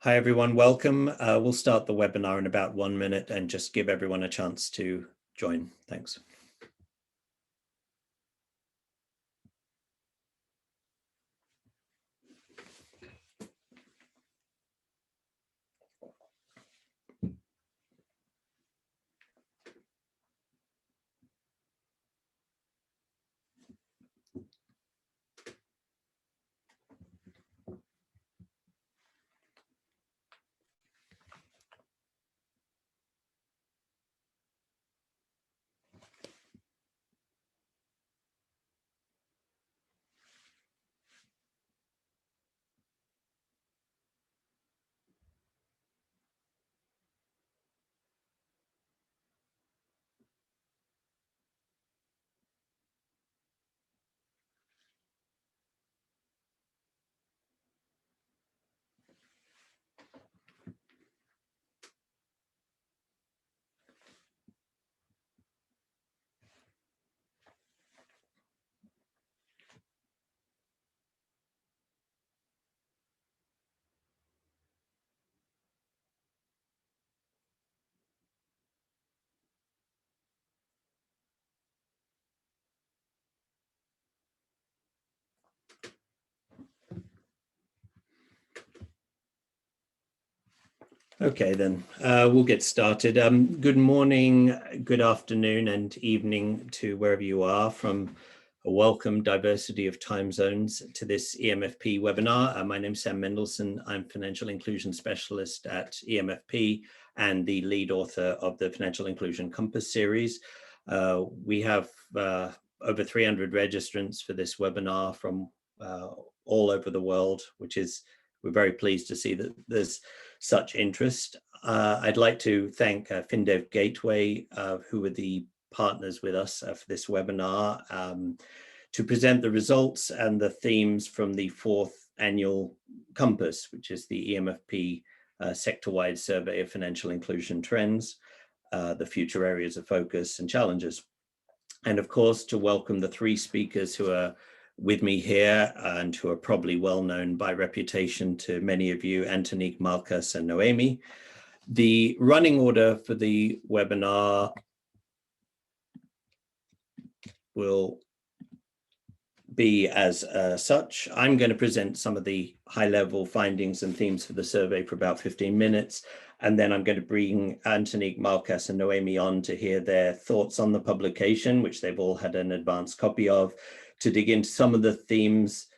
Hi, everyone. Welcome. We'll start the webinar in about 1 minute and just give everyone a chance to join. Thanks. Okay, then we'll get started. Good morning, good afternoon, and evening to wherever you are from a welcome diversity of time zones to this e-MFP webinar. My name is Sam Mendelsohn. I'm Financial Inclusion Specialist at e-MFP and the lead author of the Financial Inclusion Compass series. We have over 300 registrants for this webinar from all over the world, which is, we're very pleased to see that there's such interest. I'd like to thank FinDev Gateway, who are the partners with us for this webinar, to present the results and the themes from the 4th annual Compass, which is the e-MFP sector-wide survey of financial inclusion trends, the future areas of focus and challenges. And of course, to welcome the 3 speakers who are with me here and who are probably well known by reputation to many of you, Antonique, Marcus, and Noemi. The running order for the webinar will be as such. I'm going to present some of the high-level findings and themes for the survey for about 15 minutes, and then I'm going to bring Antonique, Marcus, and Noemi on to hear their thoughts on the publication, which they've all had an advanced copy of, to dig into some of the themes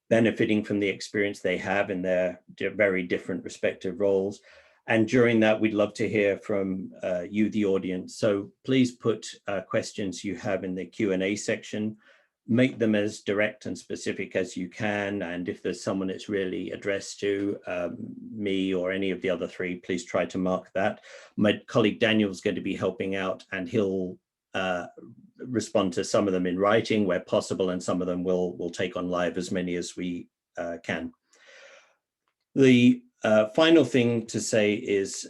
benefiting from the experience they have in their very different respective roles. And during that, we'd love to hear from you, the audience. So please put questions you have in the Q&A section. Make them as direct and specific as you can. And if there's someone it's really addressed to, me or any of the other 3, please try to mark that. My colleague Daniel's going to be helping out, and he'll respond to some of them in writing where possible, and some of them we'll take on live, as many as we can. The final thing to say is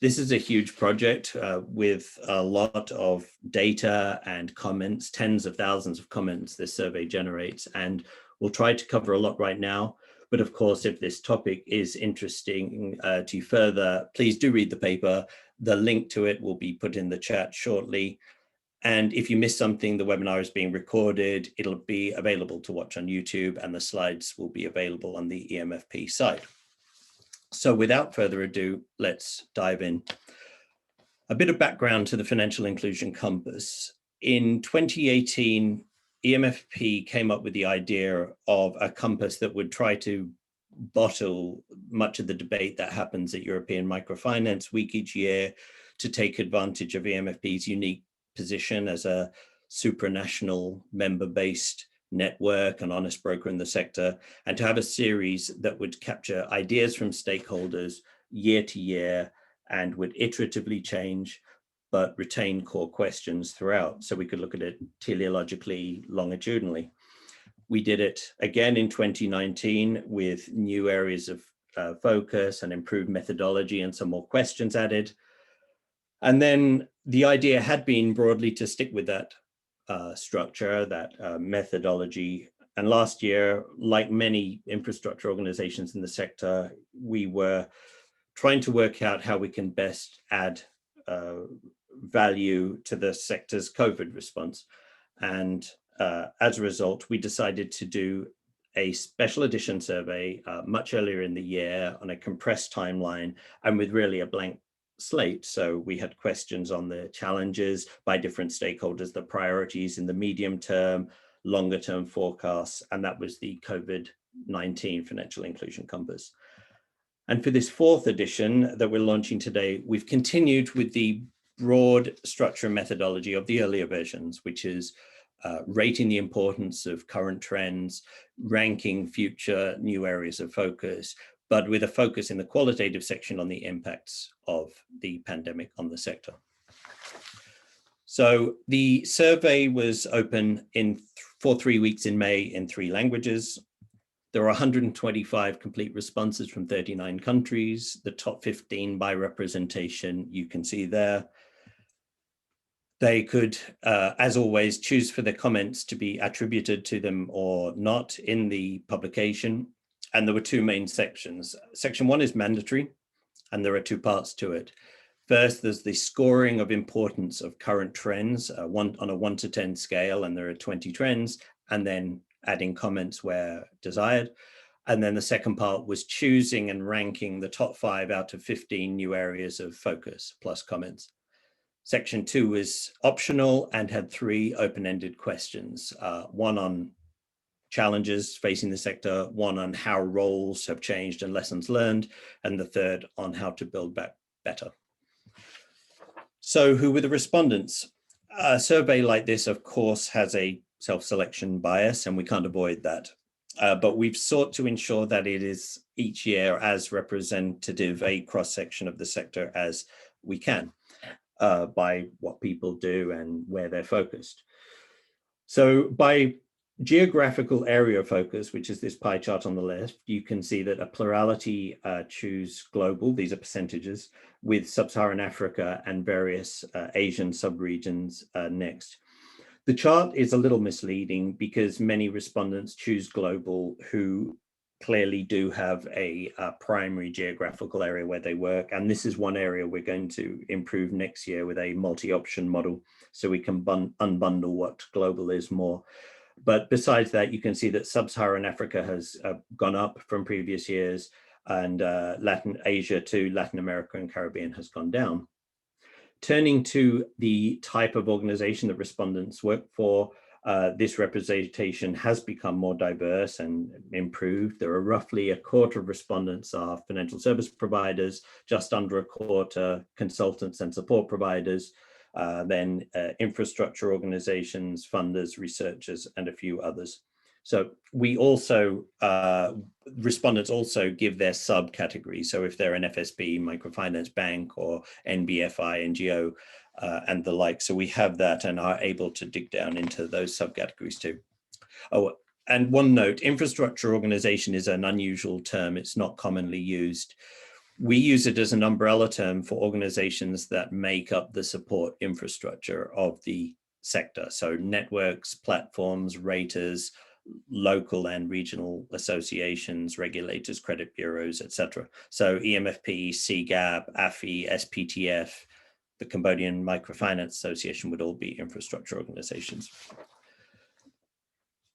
this is a huge project with a lot of data and comments, tens of thousands of comments this survey generates, and we'll try to cover a lot right now. But of course, if this topic is interesting to you further, please do read the paper. The link to it will be put in the chat shortly. And if you miss something, the webinar is being recorded. It'll be available to watch on YouTube, and the slides will be available on the e-MFP site. So without further ado, let's dive in. A bit of background to the Financial Inclusion Compass. In 2018, e-MFP came up with the idea of a compass that would try to bottle much of the debate that happens at European Microfinance Week each year, to take advantage of e-MFP's unique position as a supranational member-based network, an honest broker in the sector, and to have a series that would capture ideas from stakeholders year to year and would iteratively change, but retain core questions throughout. So we could look at it teleologically, longitudinally. We did it again in 2019 with new areas of focus and improved methodology and some more questions added. And then the idea had been broadly to stick with that structure, that methodology, And last year, like many infrastructure organizations in the sector, we were trying to work out how we can best add value to the sector's COVID response. And as a result, we decided to do a special edition survey much earlier in the year on a compressed timeline and with really a blank slate. So we had questions on the challenges by different stakeholders, the priorities in the medium term, longer term forecasts, and that was the COVID-19 Financial Inclusion Compass. And for this fourth edition that we're launching today, we've continued with the broad structure and methodology of the earlier versions, which is rating the importance of current trends, ranking future new areas of focus, but with a focus in the qualitative section on the impacts of the pandemic on the sector. So the survey was open for 3 weeks in May in 3 languages. There are 125 complete responses from 39 countries. The top 15 by representation, you can see there. They could, as always, choose for their comments to be attributed to them or not in the publication. And there were 2 main sections. Section 1 is mandatory, and there are 2 parts to it. First, there's the scoring of importance of current trends on a 1 to 10 scale, and there are 20 trends, and then adding comments where desired. And then the second part was choosing and ranking the top 5 out of 15 new areas of focus plus comments. Section 2 was optional and had 3 open-ended questions, 1 on challenges facing the sector, 1 on how roles have changed and lessons learned, and the 3rd on how to build back better. So who were the respondents? A survey like this, of course, has a self-selection bias, and we can't avoid that. But we've sought to ensure that it is each year as representative a cross-section of the sector as we can by what people do and where they're focused. So by geographical area of focus, which is this pie chart on the left, you can see that a plurality choose global, these are percentages, with sub-Saharan Africa and various Asian subregions next. The chart is a little misleading because many respondents choose global who clearly do have a primary geographical area where they work. And this is one area we're going to improve next year with a multi-option model, so we can unbundle what global is more. But besides that, you can see that sub-Saharan Africa has gone up from previous years, and Latin Asia to Latin America and Caribbean has gone down. Turning to the type of organization that respondents work for, this representation has become more diverse and improved. There are roughly a quarter of respondents are financial service providers, just under a quarter consultants and support providers, then infrastructure organizations, funders, researchers, and a few others. So we also, respondents also give their subcategories. So if they're an FSB, microfinance bank, or NBFI, NGO, and the like. So we have that and are able to dig down into those subcategories too. Oh, and one note, infrastructure organization is an unusual term. It's not commonly used. We use it as an umbrella term for organizations that make up the support infrastructure of the sector. So networks, platforms, raters, local and regional associations, regulators, credit bureaus, etc. So e-MFP, CGAP, AFI, SPTF, the Cambodian Microfinance Association would all be infrastructure organizations.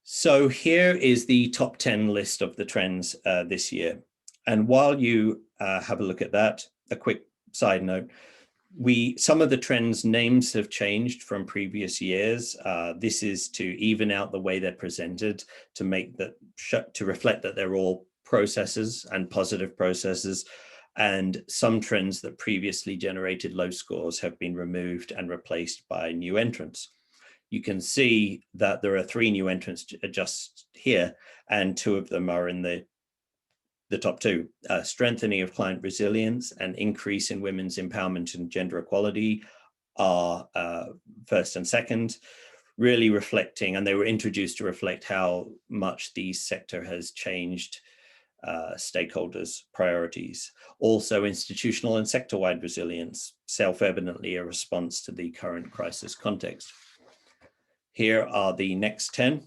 So here is the top 10 list of the trends this year. And while you have a look at that, a quick side note, some of the trends names have changed from previous years. This is to even out the way they're presented, to make that, to reflect that they're all processes and positive processes. And some trends that previously generated low scores have been removed and replaced by new entrants. You can see that there are 3 new entrants just here, and 2 of them are in the top 2, strengthening of client resilience and increase in women's empowerment and gender equality are first and second, really reflecting, and they were introduced to reflect how much the sector has changed stakeholders' priorities. Also, institutional and sector-wide resilience, self-evidently a response to the current crisis context. Here are the next 10.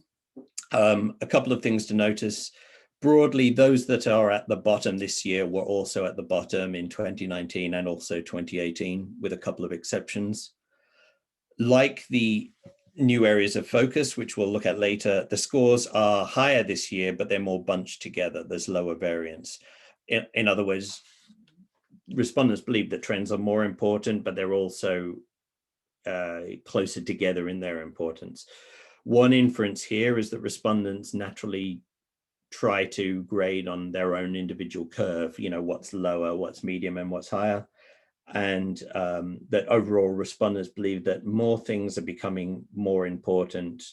A couple of things to notice. Broadly, those that are at the bottom this year were also at the bottom in 2019 and also 2018, with a couple of exceptions. Like the new areas of focus, which we'll look at later, the scores are higher this year, but they're more bunched together. There's lower variance. In other words, respondents believe that trends are more important, but they're also closer together in their importance. One inference here is that respondents naturally try to grade on their own individual curve, what's lower, what's medium, and what's higher. And that overall respondents believe that more things are becoming more important.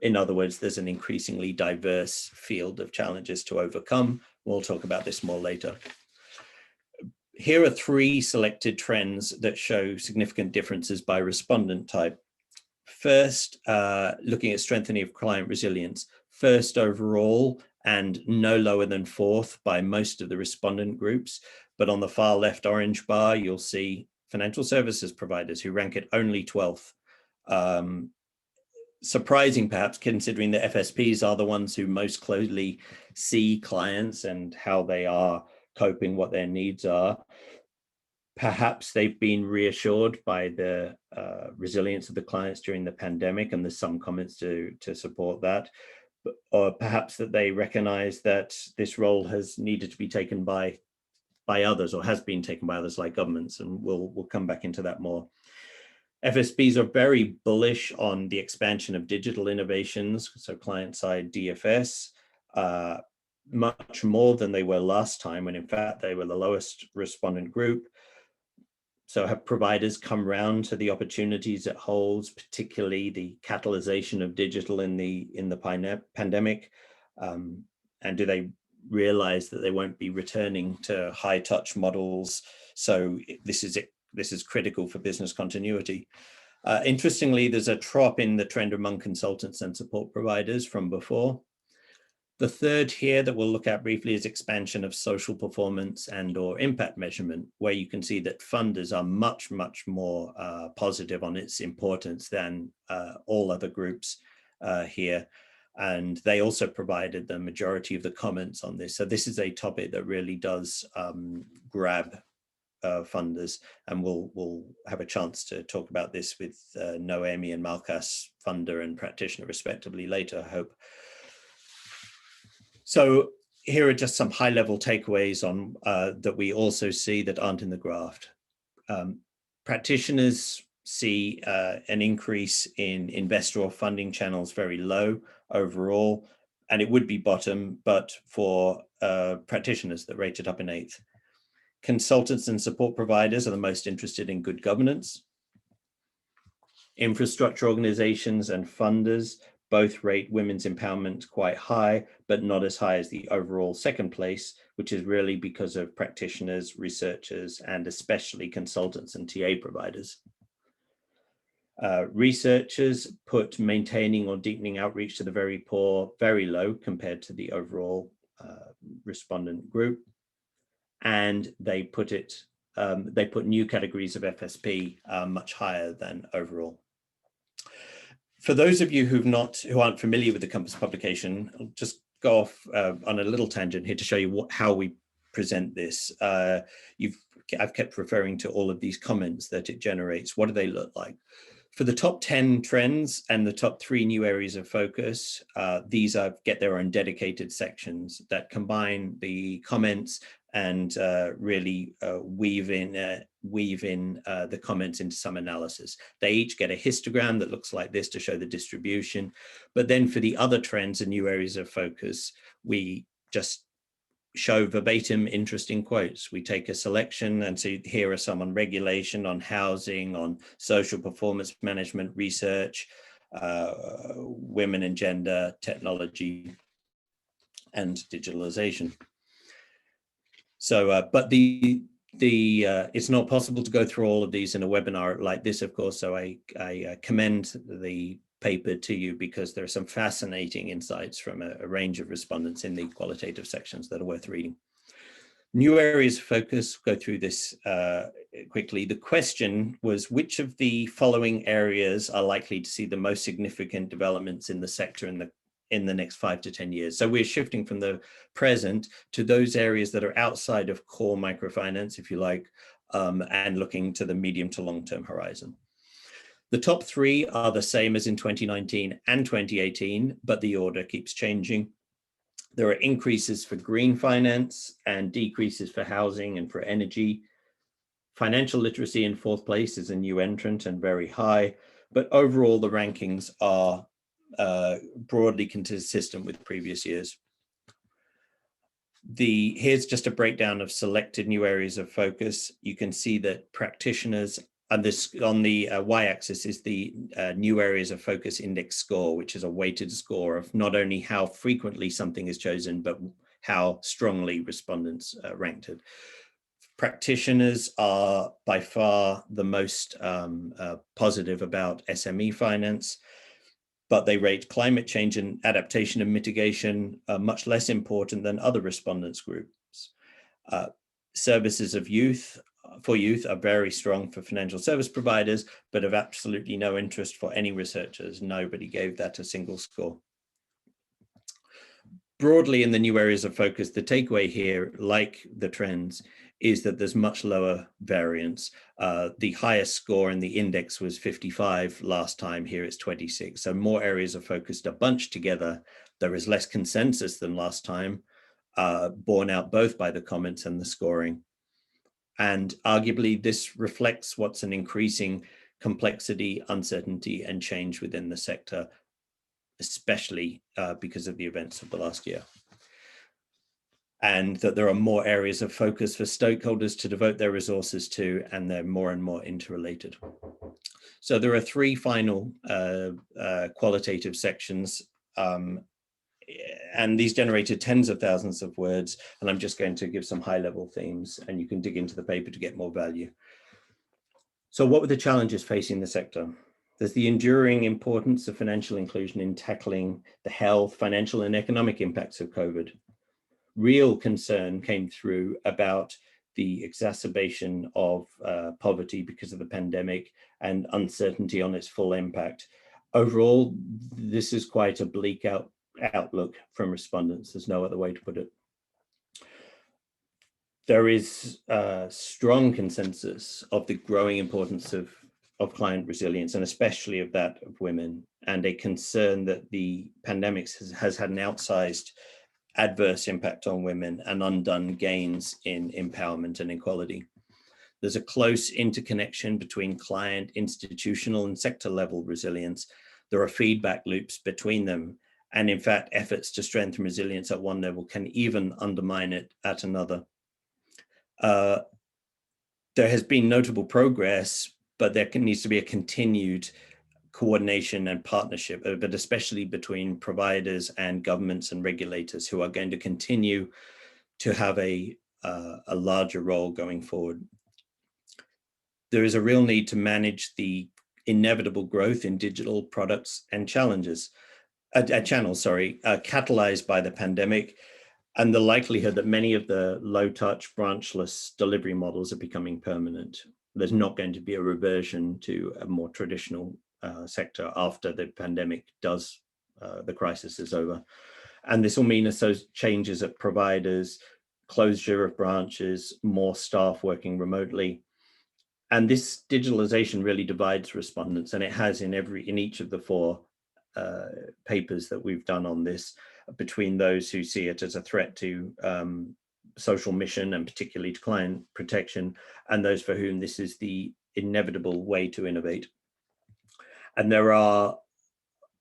In other words, there's an increasingly diverse field of challenges to overcome. We'll talk about this more later. Here are 3 selected trends that show significant differences by respondent type. First, looking at strengthening of client resilience. First overall, and no lower than 4th by most of the respondent groups. But on the far left orange bar, you'll see financial services providers who rank at only 12th. Surprising, perhaps, considering that FSPs are the ones who most closely see clients and how they are coping, what their needs are. Perhaps they've been reassured by the resilience of the clients during the pandemic, and there's some comments to support that. Or perhaps that they recognize that this role has needed to be taken by others, or has been taken by others like governments, and we'll come back into that more. FSPs are very bullish on the expansion of digital innovations, so client-side DFS, much more than they were last time, when in fact they were the lowest respondent group. So have providers come round to the opportunities it holds, particularly the catalyzation of digital in the pandemic? And do they realize that they won't be returning to high touch models? So this is critical for business continuity. Interestingly, there's a drop in the trend among consultants and support providers from before. The third here that we'll look at briefly is expansion of social performance and/or impact measurement, where you can see that funders are much, much more positive on its importance than all other groups here. And they also provided the majority of the comments on this. So this is a topic that really does grab funders, and we'll have a chance to talk about this with Noemi and Malkas, funder and practitioner respectively, later, I hope. So here are just some high-level takeaways on that we also see that aren't in the graph. Practitioners see an increase in investor or funding channels very low overall, and it would be bottom, but for practitioners that rated up in 8th. Consultants and support providers are the most interested in good governance. Infrastructure organizations and funders both rate women's empowerment quite high, but not as high as the overall 2nd place, which is really because of practitioners, researchers, and especially consultants and TA providers. Researchers put maintaining or deepening outreach to the very poor very low compared to the overall respondent group. And they put new categories of FSP much higher than overall. For those of you who aren't familiar with the Compass publication, I'll just go off on a little tangent here to show you how we present this. I've kept referring to all of these comments that it generates. What do they look like? For the top 10 trends and the top 3 new areas of focus, these get their own dedicated sections that combine the comments and really weave in the comments into some analysis. They each get a histogram that looks like this to show the distribution. But then for the other trends and new areas of focus, we just show verbatim interesting quotes. We take a selection and see here are some on regulation, on housing, on social performance management, research, women and gender, technology, and digitalization. So, but it's not possible to go through all of these in a webinar like this, of course. So I commend the paper to you because there are some fascinating insights from a range of respondents in the qualitative sections that are worth reading. New areas of focus, go through this quickly. The question was, which of the following areas are likely to see the most significant developments in the sector in the next 5 to 10 years. So we're shifting from the present to those areas that are outside of core microfinance, if you like, and looking to the medium to long-term horizon. The top three are the same as in 2019 and 2018, but the order keeps changing. There are increases for green finance and decreases for housing and for energy. Financial literacy in fourth place is a new entrant and very high, but overall the rankings are broadly consistent with previous years. Here's just a breakdown of selected new areas of focus. You can see that practitioners, and this on the y-axis is the new areas of focus index score, which is a weighted score of not only how frequently something is chosen, but how strongly respondents ranked it. Practitioners are by far the most positive about SME finance, but they rate climate change and adaptation and mitigation much less important than other respondents groups. Services of youth are very strong for financial service providers, but of absolutely no interest for any researchers. Nobody gave that a single score. Broadly in the new areas of focus, the takeaway here, like the trends, is that there's much lower variance. The highest score in the index was 55 last time. Here it's 26. So more areas are focused are bunched together. There is less consensus than last time, borne out both by the comments and the scoring. And arguably this reflects what's an increasing complexity, uncertainty, and change within the sector, especially because of the events of the last year. And that there are more areas of focus for stakeholders to devote their resources to, and they're more and more interrelated. So there are three final qualitative sections, and these generated tens of thousands of words, and I'm just going to give some high-level themes, and you can dig into the paper to get more value. So what were the challenges facing the sector? There's the enduring importance of financial inclusion in tackling the health, financial, and economic impacts of COVID. Real concern came through about the exacerbation of poverty because of the pandemic and uncertainty on its full impact. Overall, this is quite a bleak outlook from respondents. There's no other way to put it. There is strong consensus of the growing importance of client resilience, and especially of that of women, and a concern that the pandemic has had an outsized adverse impact on women and undone gains in empowerment and equality. There's a close interconnection between client, institutional, and sector level resilience. There are feedback loops between them. And in fact, efforts to strengthen resilience at one level can even undermine it at another. There has been notable progress, but there needs to be a continued coordination and partnership, but especially between providers and governments and regulators who are going to continue to have a larger role going forward. There is a real need to manage the inevitable growth in digital products and channels, catalyzed by the pandemic, and the likelihood that many of the low-touch, branchless delivery models are becoming permanent. There's not going to be a reversion to a more traditional sector after the pandemic the crisis is over. And this will mean changes at providers, closure of branches, more staff working remotely. And this digitalization really divides respondents, and it has in each of the four papers that we've done on this, between those who see it as a threat to social mission and particularly to client protection, and those for whom this is the inevitable way to innovate. And there are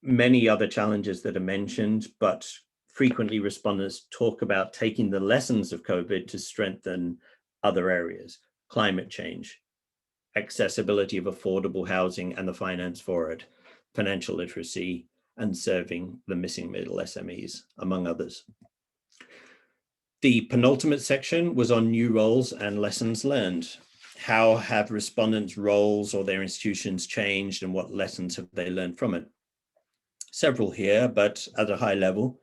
many other challenges that are mentioned, but frequently respondents talk about taking the lessons of COVID to strengthen other areas: climate change, accessibility of affordable housing and the finance for it, financial literacy, and serving the missing middle SMEs, among others. The penultimate section was on new roles and lessons learned. How have respondents' roles or their institutions changed, and what lessons have they learned from it? Several here, but at a high level.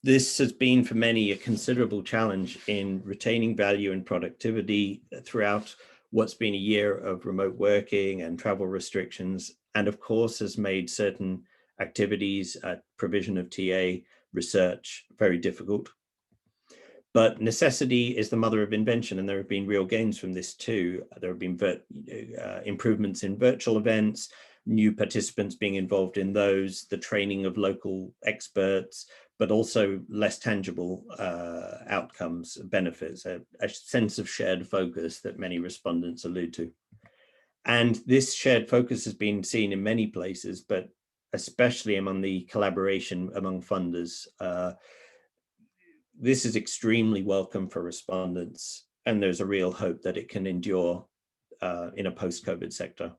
This has been for many a considerable challenge in retaining value and productivity throughout what's been a year of remote working and travel restrictions, and of course has made certain activities, provision of TA, research, very difficult. But necessity is the mother of invention, and there have been real gains from this too. There have been improvements in virtual events, new participants being involved in those, the training of local experts, but also less tangible outcomes, benefits, a sense of shared focus that many respondents allude to. And this shared focus has been seen in many places, but especially among the collaboration among funders. This is extremely welcome for respondents, and there's a real hope that it can endure in a post-COVID sector.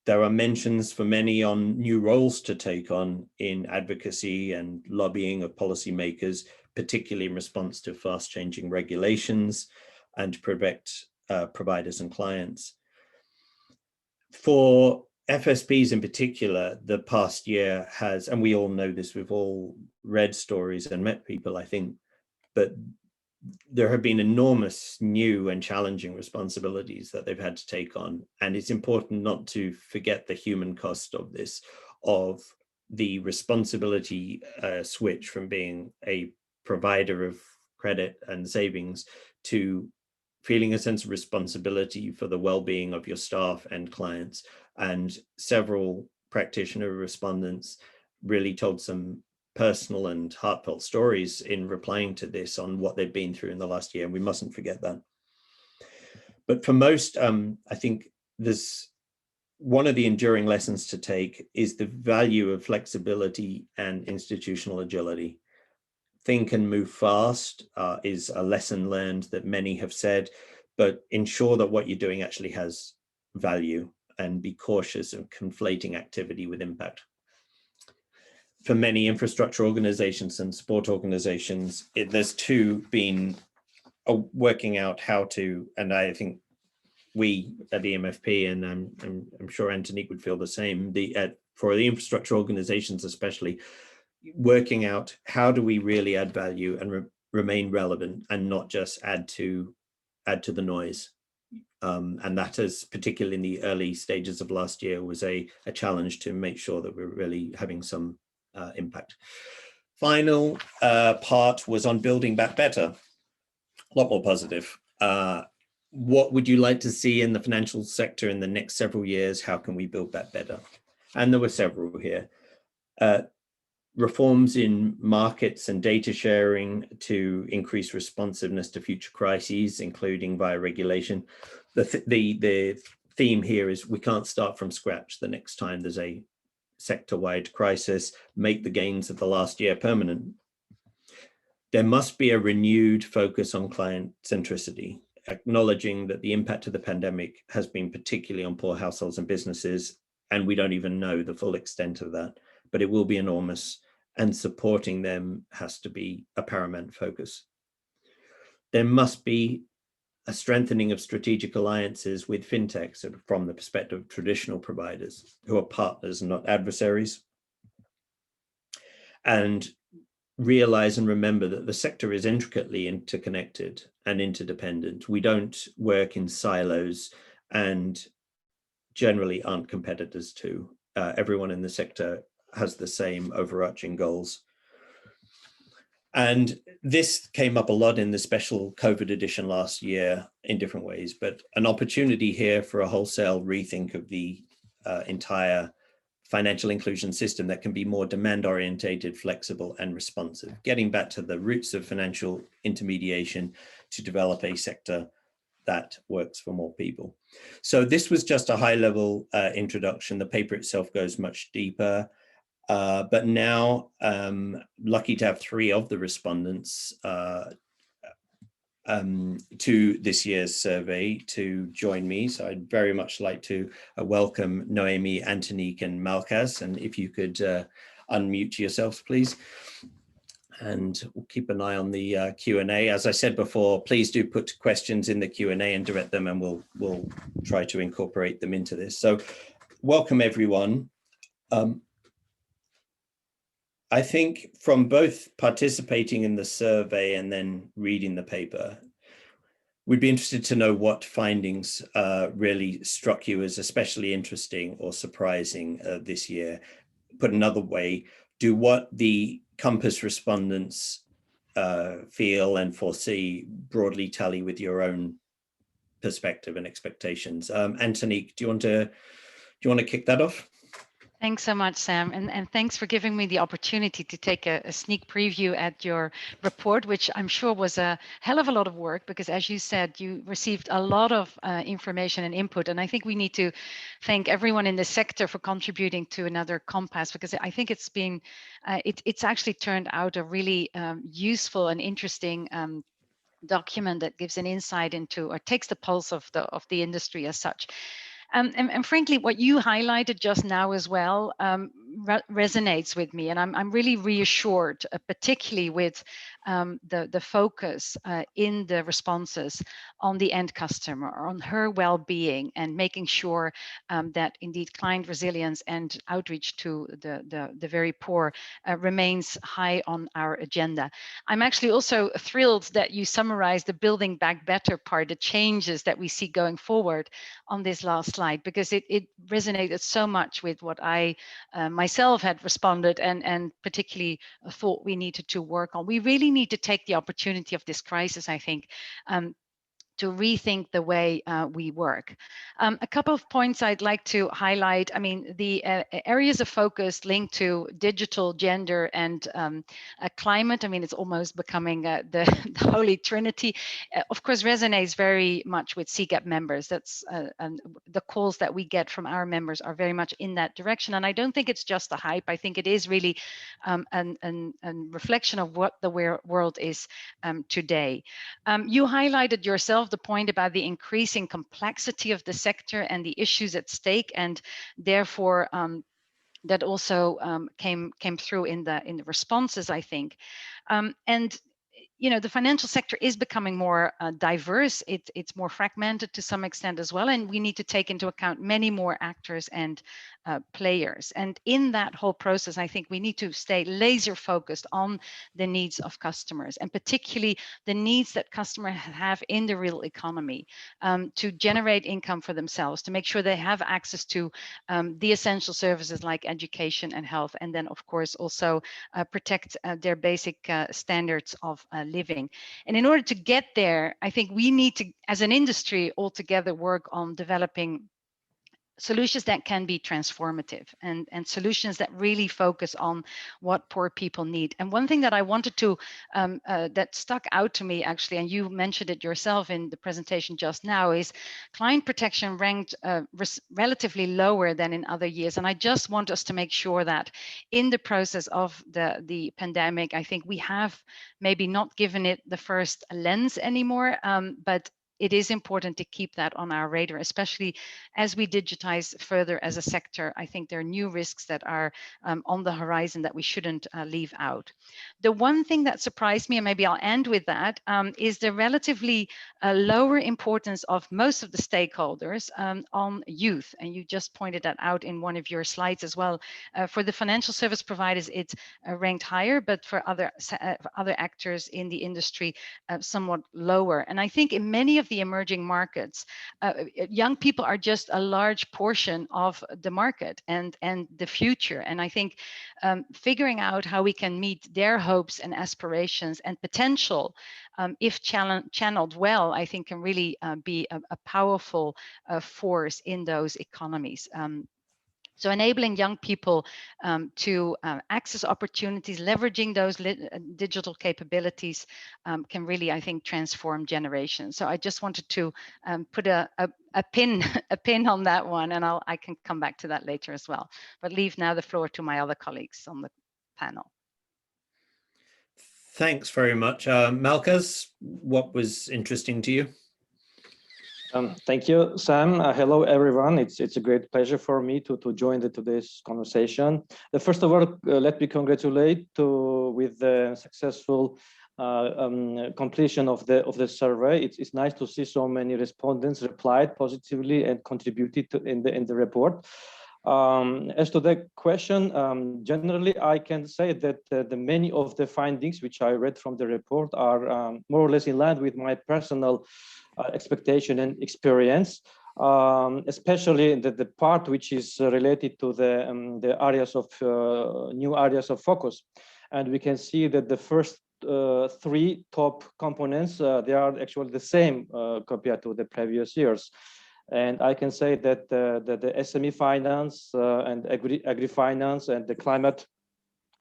There are mentions for many on new roles to take on in advocacy and lobbying of policymakers, particularly in response to fast-changing regulations and to protect providers and clients. For FSPs in particular, the past year has, and we all know this, we've all read stories and met people, I think, but there have been enormous new and challenging responsibilities that they've had to take on. And it's important not to forget the human cost of this, of the responsibility switch from being a provider of credit and savings to feeling a sense of responsibility for the well-being of your staff and clients. And several practitioner respondents really told some personal and heartfelt stories in replying to this on what they've been through in the last year, and we mustn't forget that. But for most, I think there's one of the enduring lessons to take is the value of flexibility and institutional agility. Think and move fast is a lesson learned that many have said, but ensure that what you're doing actually has value, and be cautious of conflating activity with impact. For many infrastructure organizations and support organizations, there's too been working out how to, and I think we at the e-MFP, and I'm sure Antonique would feel the same, for the infrastructure organizations especially, working out how do we really add value and remain relevant and not just add to the noise. And that is, particularly in the early stages of last year, was a challenge to make sure that we're really having some impact. Final part was on building back better. A lot more positive. What would you like to see in the financial sector in the next several years? How can we build back better? And there were several here. Reforms in markets and data sharing to increase responsiveness to future crises, including via regulation. The theme here is we can't start from scratch the next time there's a sector-wide crisis. Make the gains of the last year permanent. There must be a renewed focus on client centricity, acknowledging that the impact of the pandemic has been particularly on poor households and businesses, and we don't even know the full extent of that, but it will be enormous, and supporting them has to be a paramount focus. There must be a strengthening of strategic alliances with fintechs from the perspective of traditional providers who are partners and not adversaries. And realize and remember that the sector is intricately interconnected and interdependent. We don't work in silos and generally aren't competitors too. Everyone in the sector has the same overarching goals. And this came up a lot in the special COVID edition last year in different ways, but an opportunity here for a wholesale rethink of the entire financial inclusion system that can be more demand-orientated, flexible, and responsive, getting back to the roots of financial intermediation to develop a sector that works for more people. So this was just a high-level introduction. The paper itself goes much deeper. But now lucky to have 3 of the respondents to this year's survey to join me. So I'd very much like to welcome Noemi, Antonique, and Malkas. And if you could unmute yourselves, please. And we'll keep an eye on the Q&A. As I said before, please do put questions in the Q&A and direct them, and we'll try to incorporate them into this. So welcome, everyone. I think from both participating in the survey and then reading the paper, we'd be interested to know what findings really struck you as especially interesting or surprising this year. put another way, do what the Compass respondents feel and foresee broadly tally with your own perspective and expectations? Anthony, do you want to kick that off? Thanks so much, Sam, and thanks for giving me the opportunity to take a sneak preview at your report, which I'm sure was a hell of a lot of work, because as you said, you received a lot of information and input, and I think we need to thank everyone in the sector for contributing to another Compass, because I think it's been, it's actually turned out a really useful and interesting document that gives an insight into, or takes the pulse of the industry as such. And frankly, what you highlighted just now as well resonates with me, and I'm really reassured, particularly with the focus in the responses on the end customer, on her well-being, and making sure that indeed client resilience and outreach to the very poor remains high on our agenda. I'm actually also thrilled that you summarized the Building Back Better part, the changes that we see going forward on this last slide, because it resonated so much with what I myself had responded and particularly thought we needed to work on. We really need to take the opportunity of this crisis, I think, to rethink the way we work. A couple of points I'd like to highlight. I mean, the areas of focus linked to digital, gender, and climate. I mean, it's almost becoming the holy trinity. Of course, resonates very much with CGAP members. That's the calls that we get from our members are very much in that direction. And I don't think it's just a hype. I think it is really a reflection of what the world is today. You highlighted yourself the point about the increasing complexity of the sector and the issues at stake, and therefore that also came through in the responses, I think. And you know, the financial sector is becoming more diverse. It's more fragmented to some extent as well, and we need to take into account many more actors and players. And in that whole process, I think we need to stay laser focused on the needs of customers, and particularly the needs that customers have in the real economy, to generate income for themselves, to make sure they have access to the essential services like education and health, and then of course also protect their basic standards of living. And in order to get there, I think we need to, as an industry, altogether work on developing solutions that can be transformative, and solutions that really focus on what poor people need. And one thing that I wanted to, that stuck out to me actually, and you mentioned it yourself in the presentation just now, is client protection ranked relatively lower than in other years. And I just want us to make sure that in the process of the pandemic, I think we have maybe not given it the first lens anymore, but it is important to keep that on our radar, especially as we digitize further as a sector. I think there are new risks that are on the horizon that we shouldn't leave out. The one thing that surprised me, and maybe I'll end with that, is the relatively lower importance of most of the stakeholders on youth. And you just pointed that out in one of your slides as well. For the financial service providers, it's ranked higher, but for other actors in the industry, somewhat lower. And I think in many of the emerging markets, young people are just a large portion of the market and the future. And I think figuring out how we can meet their hopes and aspirations and potential, if channeled well, I think can really be a powerful force in those economies. So enabling young people to access opportunities, leveraging those digital capabilities can really, I think, transform generations. So I just wanted to put a pin on that one, and I can come back to that later as well. But leave now the floor to my other colleagues on the panel. Thanks very much. Malkas, what was interesting to you? Thank you, Sam. Hello, everyone. It's a great pleasure for me to join today's conversation. First of all, let me congratulate with the successful completion of the survey. It's nice to see so many respondents replied positively and contributed in the report. As to the question, generally, I can say that the many of the findings which I read from the report are more or less in line with my personal expectation and experience. especially the part which is related to the areas of new areas of focus. And we can see that the first three top components, they are actually the same compared to the previous years. And I can say that the SME finance and agri-finance and the climate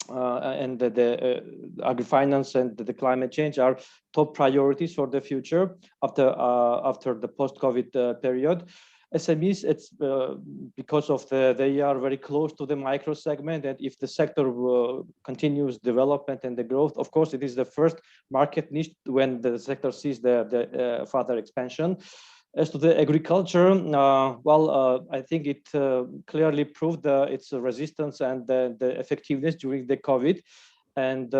and the agri-finance and the climate change are top priorities for the future after the post-COVID period. SMEs, it's because of they are very close to the micro segment, and if the sector continues development and the growth, of course, it is the first market niche when the sector sees the further expansion. As to the agriculture, I think it clearly proved its resistance and the effectiveness during the COVID. And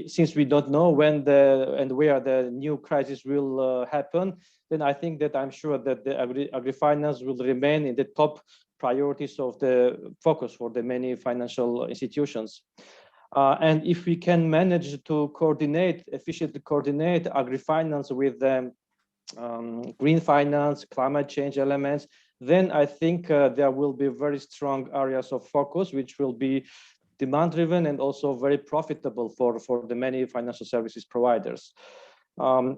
since we don't know when and where the new crisis will happen, then I think that I'm sure that the agri-finance will remain in the top priorities of the focus for the many financial institutions. And if we can manage to efficiently coordinate agri-finance with green finance, climate change elements, then I think there will be very strong areas of focus, which will be demand driven and also very profitable for the many financial services providers.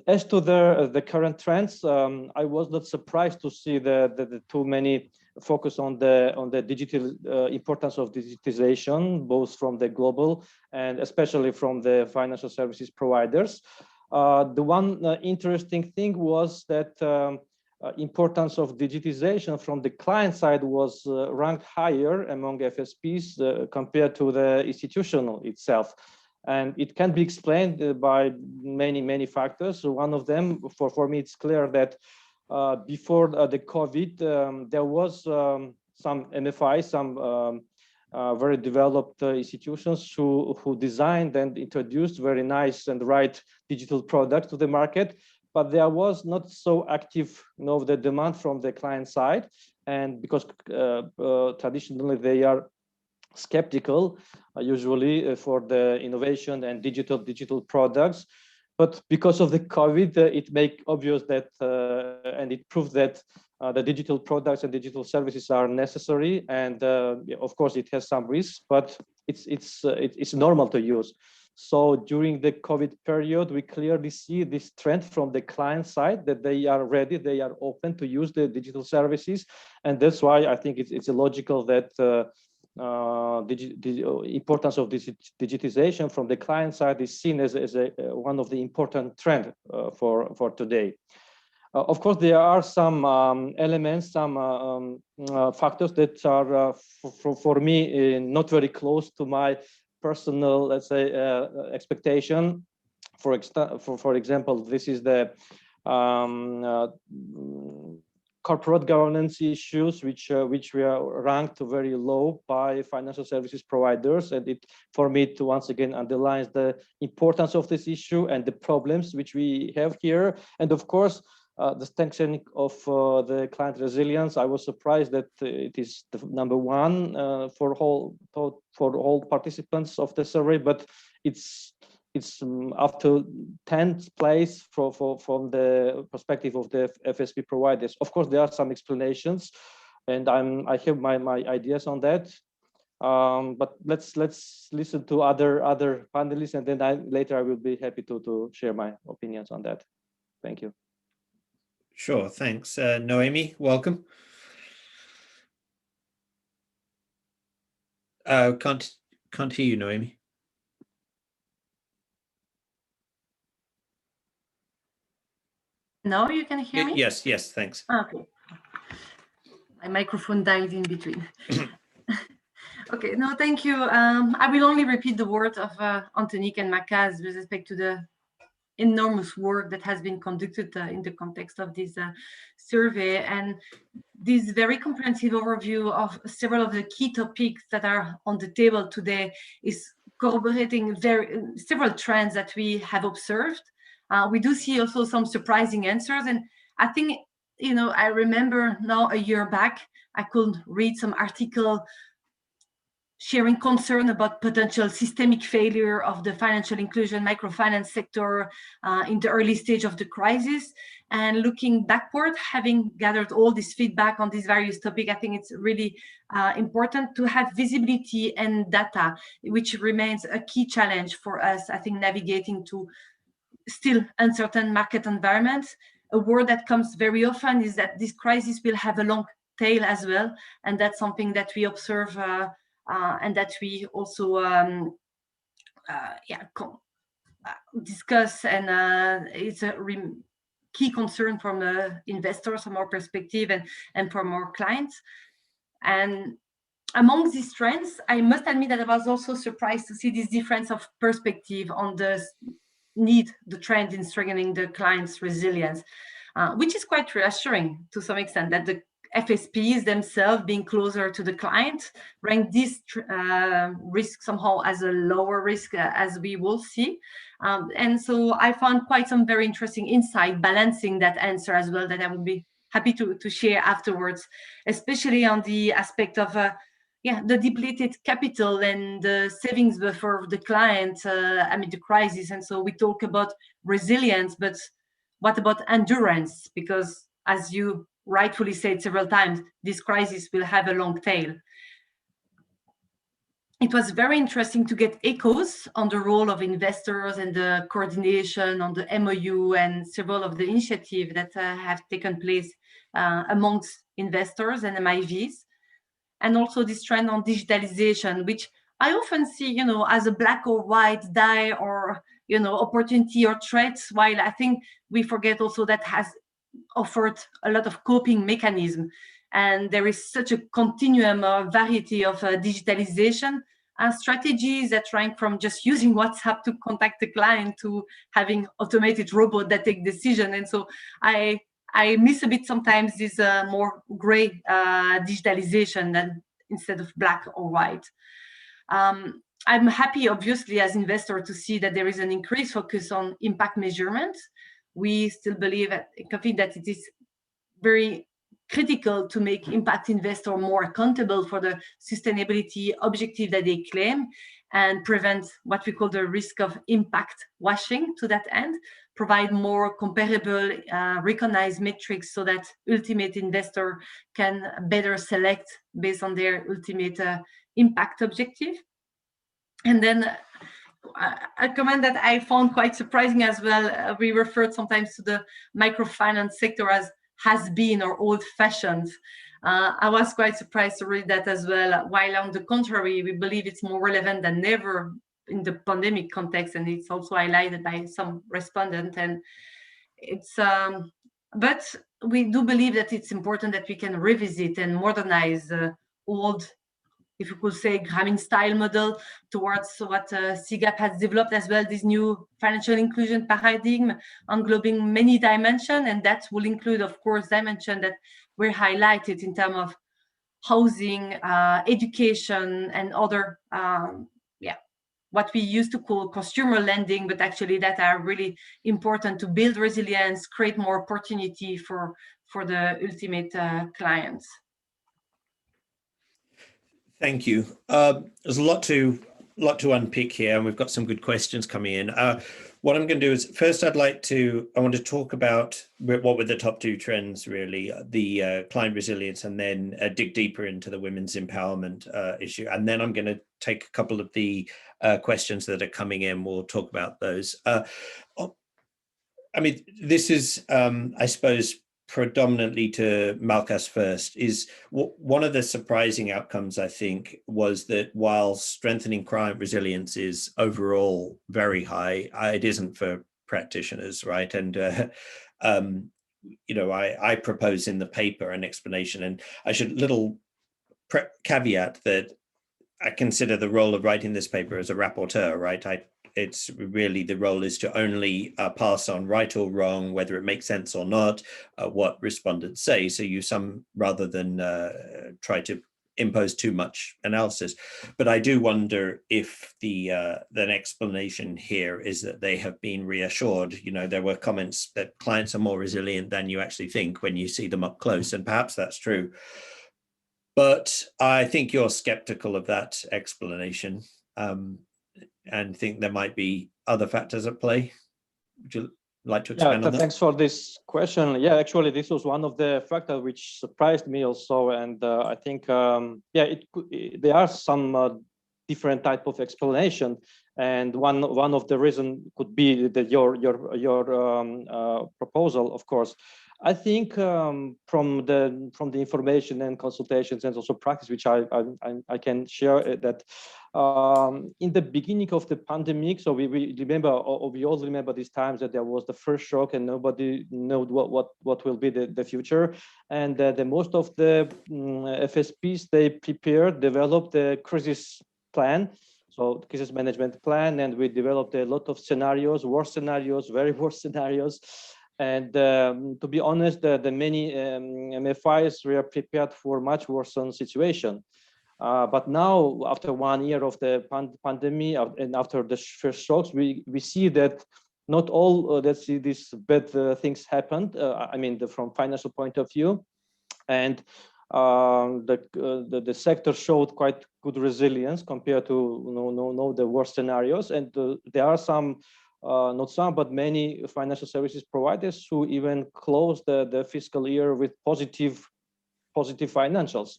As to the current trends, I was not surprised to see the too many focus on the digital importance of digitization, both from the global and especially from the financial services providers. The one interesting thing was that importance of digitization from the client side was ranked higher among FSPs compared to the institutional itself. And it can be explained by many factors. So one of them, for me, it's clear that before the COVID, there was some MFI, some very developed institutions who designed and introduced very nice and right digital products to the market, but there was not so active, the demand from the client side, and because traditionally they are skeptical usually for the innovation and digital products. But because of the COVID, it made obvious that and it proved that the digital products and digital services are necessary, and of course it has some risks, but it's normal to use. So during the COVID period, we clearly see this trend from the client side that they are ready, they are open to use the digital services, and that's why I think it's logical that the importance of this digitization from the client side is seen as one of the important trend for today. Of course, there are some elements, some factors that are for me not very close to my personal, let's say, expectation. For example, this is the corporate governance issues, which we are ranked very low by financial services providers, and it, for me, to once again underlines the importance of this issue and the problems which we have here. And of course, the strengthening of the client resilience. I was surprised that it is the number one for all participants of the survey, but it's up to 10th place from the perspective of the FSP providers. Of course, there are some explanations, and I have my ideas on that. But let's listen to other panelists, and then later I will be happy to share my opinions on that. Thank you. Sure, thanks. Noemi, welcome. Can't hear you, Noemi. Now you can hear me? Yes, thanks. Okay. My microphone died in between. Okay, no, thank you. I will only repeat the words of Antonique and Makaz with respect to the enormous work that has been conducted in the context of this survey, and this very comprehensive overview of several of the key topics that are on the table today is corroborating several trends that we have observed. We do see also some surprising answers, and I think, I remember now a year back, I could read some article sharing concern about potential systemic failure of the financial inclusion microfinance sector in the early stage of the crisis. And looking backward, having gathered all this feedback on these various topics, I think it's really important to have visibility and data, which remains a key challenge for us, I think, navigating to still uncertain market environments. A word that comes very often is that this crisis will have a long tail as well. And that's something that we observe and that we also discuss. And it's a key concern from investors from our perspective and from our clients. And among these trends, I must admit that I was also surprised to see this difference of perspective on the trend in strengthening the client's resilience, which is quite reassuring to some extent, that the FSPs themselves, being closer to the client, rank this risk somehow as a lower risk, as we will see. And so I found quite some very interesting insight balancing that answer as well, that I would be happy to share afterwards, especially on the aspect of the depleted capital and the savings buffer of the client amid the crisis. And so we talk about resilience, but what about endurance? Because as you rightfully said several times, this crisis will have a long tail. It was very interesting to get echoes on the role of investors and the coordination on the MOU and several of the initiatives that have taken place amongst investors and MIVs. And also this trend on digitalization, which I often see, as a black or white die or, opportunity or threats, while I think we forget also that has offered a lot of coping mechanism. And there is such a continuum of variety of digitalization strategies that rank from just using WhatsApp to contact the client to having automated robots that take decision. And so I miss a bit sometimes this more gray digitalization than instead of black or white. I'm happy, obviously, as investor to see that there is an increased focus on impact measurement. We still believe at Ecofin that it is very critical to make impact investor more accountable for the sustainability objective that they claim and prevent what we call the risk of impact washing to that end, provide more comparable, recognized metrics so that ultimate investor can better select based on their ultimate impact objective. And then a comment that I found quite surprising as well, we referred sometimes to the microfinance sector as has been or old-fashioned. I was quite surprised to read that as well, while on the contrary, we believe it's more relevant than ever in the pandemic context, and it's also highlighted by some respondents. And it's, but we do believe that it's important that we can revisit and modernize the old, if you could say, Grameen style model towards what CGAP has developed as well, this new financial inclusion paradigm englobing many dimensions. And that will include, of course, dimensions that were highlighted in terms of housing, education, and other, what we used to call consumer lending, but actually that are really important to build resilience, create more opportunity for the ultimate clients. Thank you. There's a lot to unpick here, and we've got some good questions coming in. What I'm going to do is first, I want to talk about what were the top two trends, really, the client resilience, and then dig deeper into the women's empowerment issue. And then I'm going to take a couple of the questions that are coming in. We'll talk about those. I mean, this is, I suppose, predominantly to Malkas first, is one of the surprising outcomes, I think, was that while strengthening client resilience is overall very high, it isn't for practitioners, right? And I propose in the paper an explanation, and I should caveat that I consider the role of writing this paper as a rapporteur, right? It's really, the role is to only pass on right or wrong, whether it makes sense or not, what respondents say. So rather than try to impose too much analysis. But I do wonder if the explanation here is that they have been reassured. There were comments that clients are more resilient than you actually think when you see them up close, and perhaps that's true. But I think you're skeptical of that explanation, and think there might be other factors at play. Would you like to expand on that? Thanks for this question. Yeah, actually, this was one of the factors which surprised me also, and I think there are some different type of explanation, and one of the reason could be that your proposal, of course. I think from the information and consultations and also practice which I can share that in the beginning of the pandemic, so we remember, or we all remember these times that there was the first shock and nobody knew what will be the future, and the most of the FSPs, they developed a crisis plan, so crisis management plan, and we developed a lot of scenarios, worst scenarios, very worst scenarios. And to be honest, the many MFIs were prepared for much worse situation. But now, after 1 year of the pandemic and after the first shocks, we see that not all these bad things happened. I mean, from financial point of view, and the sector showed quite good resilience compared to the worst scenarios. And there are some. Not some, but many financial services providers who even closed the fiscal year with positive financials.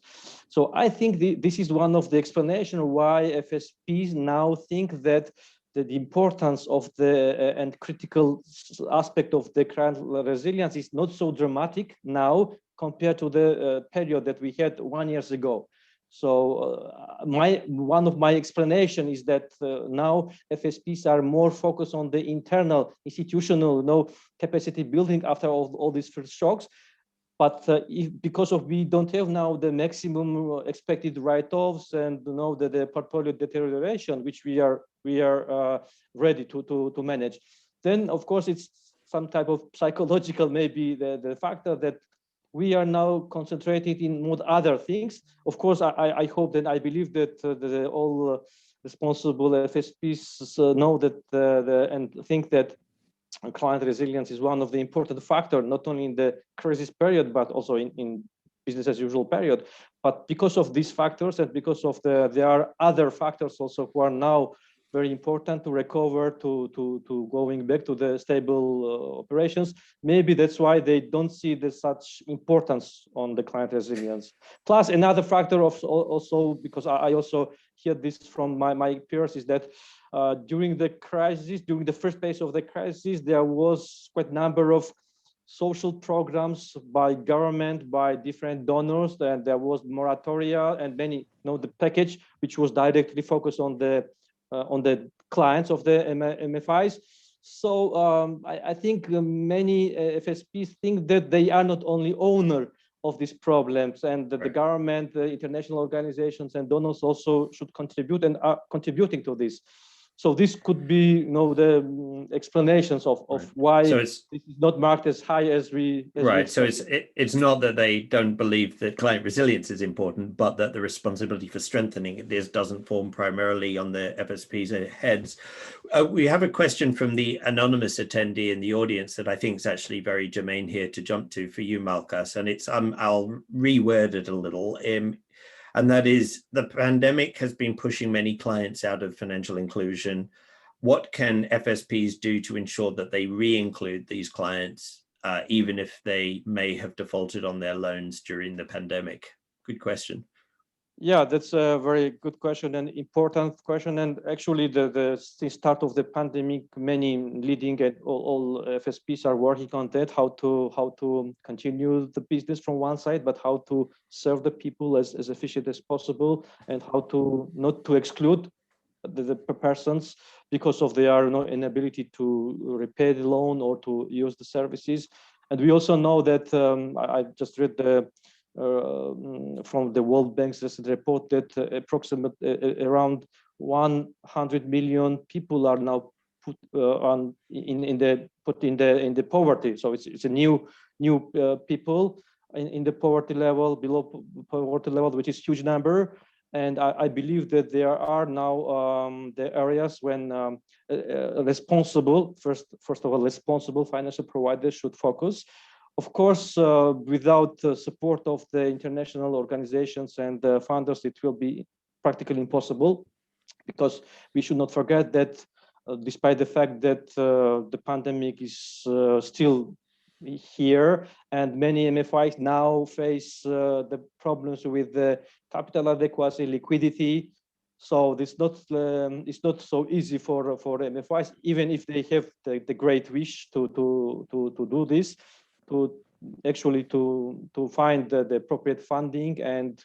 So I think this is one of the explanations why FSPs now think that the importance of the and critical aspect of the current resilience is not so dramatic now compared to the period that we had 1 year ago. So one of my explanation is that now FSPs are more focused on the internal institutional capacity building after all these first shocks. But because we don't have now the maximum expected write-offs and the portfolio deterioration, which we are ready to manage, then of course it's some type of psychological, maybe the factor that we are now concentrated in more other things. Of course, I hope and I believe that all responsible FSPs know that and think that client resilience is one of the important factors, not only in the crisis period, but also in business as usual period. But because of these factors and because of there are other factors also who are now very important to recover, to going back to the stable operations. Maybe that's why they don't see such importance on the client resilience. Plus another factor of also, because I also hear this from my peers, is that during the crisis, during the first phase of the crisis, there was quite a number of social programs by government, by different donors, and there was moratoria and many, the package which was directly focused on the clients of the MFIs. So I think many FSPs think that they are not only owner of these problems, and that the government, the international organizations and donors also should contribute and are contributing to this. So this could be, the explanations of why this is not marked as high as we. So it's not that they don't believe that client resilience is important, but that the responsibility for strengthening this doesn't fall primarily on the FSP's heads. We have a question from the anonymous attendee in the audience that I think is actually very germane here to jump to for you, Malkas, and it's I'll reword it a little. And that is, the pandemic has been pushing many clients out of financial inclusion. What can FSPs do to ensure that they re-include these clients, even if they may have defaulted on their loans during the pandemic? Good question. Yeah, that's a very good question and important question. And actually, the start of the pandemic, many leading and all FSPs are working on that, how to continue the business from one side, but how to serve the people as efficient as possible, and how to not to exclude the persons because of their inability to repay the loan or to use the services. And we also know that I just read from the World Bank's recent report that approximately around 100 million people are now put in the poverty. So it's a new people in the poverty level, below poverty level, which is huge number. And I believe that there are now the areas when responsible, first of all, responsible financial providers should focus Of course, without the support of the international organizations and funders, it will be practically impossible, because we should not forget that despite the fact that the pandemic is still here, and many MFIs now face the problems with the capital adequacy, liquidity. So it's not so easy for MFIs, even if they have the great wish to do this, to actually to find the appropriate funding and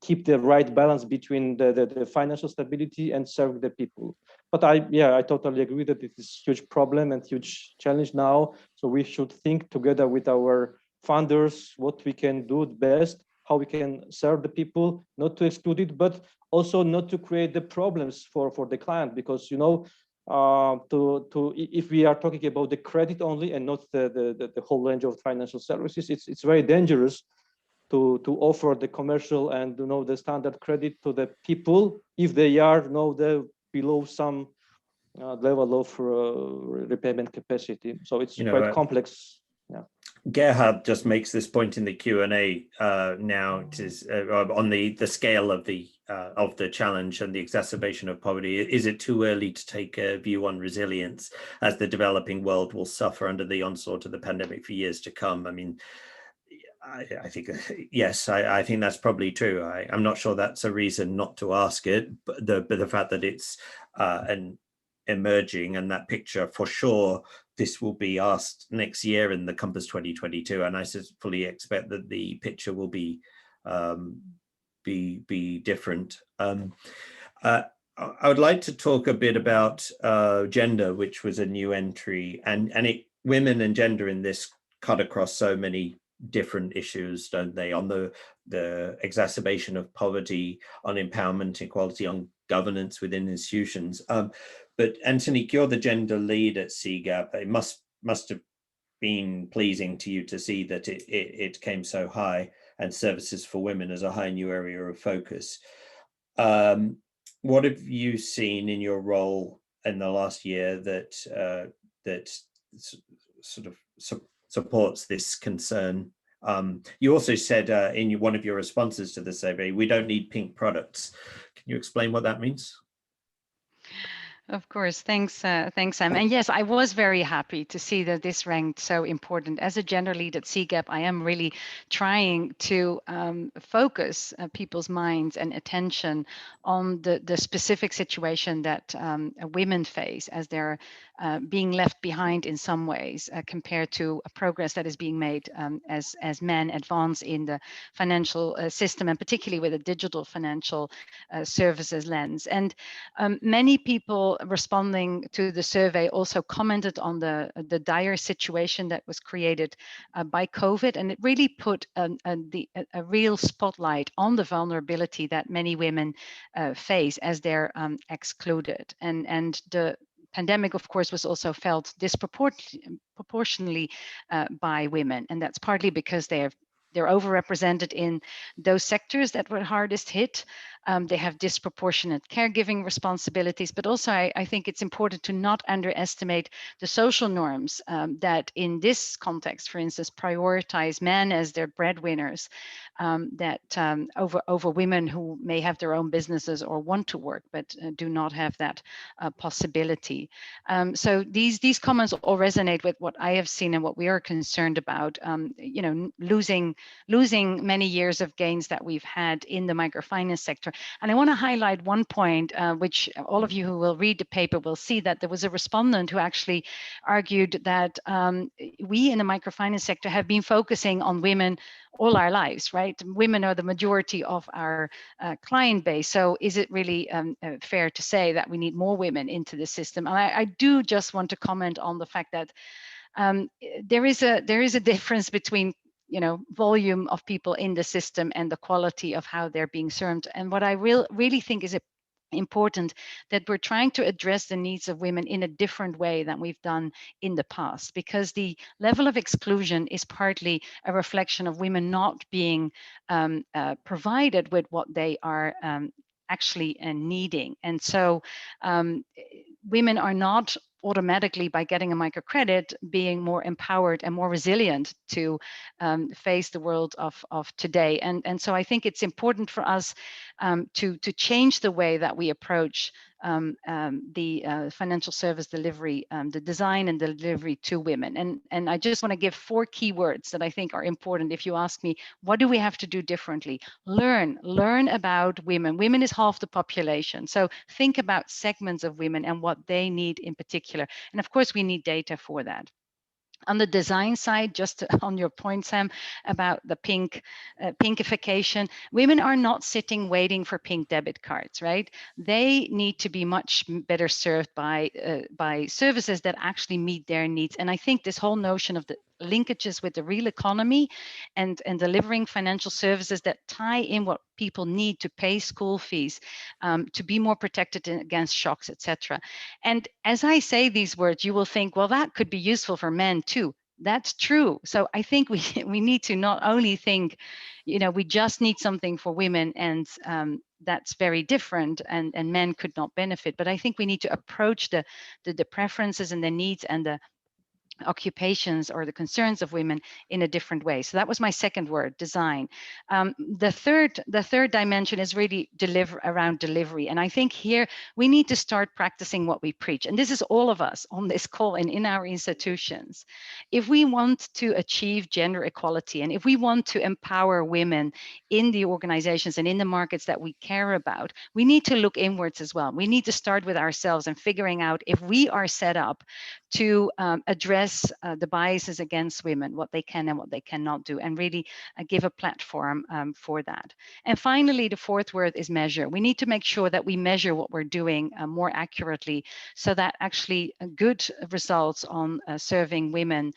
keep the right balance between the financial stability and serve the people. But I totally agree that it is a huge problem and huge challenge now. So we should think together with our funders what we can do best, how we can serve the people, not to exclude it, but also not to create the problems for the client, because if we are talking about the credit only and not the whole range of financial services, it's very dangerous to offer the commercial and the standard credit to the people if they are the below some level of repayment capacity. So it's quite complex. Yeah. Gerhard just makes this point in the Q&A now. It is on the scale of the challenge and the exacerbation of poverty. Is it too early to take a view on resilience, as the developing world will suffer under the onslaught of the pandemic for years to come? I mean, I think, yes, I think that's probably true. I'm not sure that's a reason not to ask it, but the fact that it's an emerging, and that picture, for sure, this will be asked next year in the Compass 2022, and I fully expect that the picture will be different. I would like to talk a bit about gender, which was a new entry, and women and gender in this cut across so many different issues, don't they? On the exacerbation of poverty, on empowerment, equality, on governance within institutions. But Antonique, you're the gender lead at CGAP. It must have been pleasing to you to see that it came so high, and services for women as a high new area of focus. What have you seen in your role in the last year that sort of supports this concern? You also said in one of your responses to the survey, we don't need pink products. Can you explain what that means? Of course, thanks, Sam. And yes, I was very happy to see that this ranked so important. As a gender lead at CGAP, I am really trying to focus people's minds and attention on the specific situation that women face as they're being left behind in some ways compared to a progress that is being made as men advance in the financial system, and particularly with a digital financial services lens. And many people responding to the survey also commented on the dire situation that was created by COVID, and it really put a real spotlight on the vulnerability that many women face as they're excluded. And the pandemic, of course, was also felt disproportionately by women, and that's partly because they're overrepresented in those sectors that were hardest hit. They have disproportionate caregiving responsibilities, but also I think it's important to not underestimate the social norms that in this context, for instance, prioritize men as their breadwinners, over women who may have their own businesses or want to work, but do not have that possibility. So these comments all resonate with what I have seen and what we are concerned about, losing many years of gains that we've had in the microfinance sector. And I want to highlight one point, which all of you who will read the paper will see, that there was a respondent who actually argued that we in the microfinance sector have been focusing on women all our lives, right? Women are the majority of our client base. So is it really fair to say that we need more women into the system? And I do just want to comment on the fact that there is a difference between volume of people in the system and the quality of how they're being served. And what I really think is important, that we're trying to address the needs of women in a different way than we've done in the past, because the level of exclusion is partly a reflection of women not being provided with what they are actually needing. And so women are not automatically, by getting a microcredit, being more empowered and more resilient to face the world of today. And so I think it's important for us to change the way that we approach the financial service delivery, the design and delivery to women. And I just want to give 4 key words that I think are important. If you ask me, what do we have to do differently? Learn about women. Women is half the population. So think about segments of women and what they need in particular. And of course, we need data for that. On the design side, just on your point, Sam, about the pinkification, women are not sitting waiting for pink debit cards, right? They need to be much better served by services that actually meet their needs. And I think this whole notion of the linkages with the real economy and delivering financial services that tie in what people need to pay school fees, to be more protected against shocks, etc. And as I say these words, you will think, well, that could be useful for men too. That's true. So I think we need to not only think, we just need something for women, and that's very different, and men could not benefit. But I think we need to approach the preferences and the needs and the occupations or the concerns of women in a different way. So that was my second word, design. The third dimension is really around delivery. And I think here we need to start practicing what we preach. And this is all of us on this call and in our institutions. If we want to achieve gender equality, and if we want to empower women in the organizations and in the markets that we care about, we need to look inwards as well. We need to start with ourselves and figuring out if we are set up to address the biases against women, what they can and what they cannot do, and really give a platform for that. And finally, the fourth word is measure. We need to make sure that we measure what we're doing more accurately, so that actually good results on serving women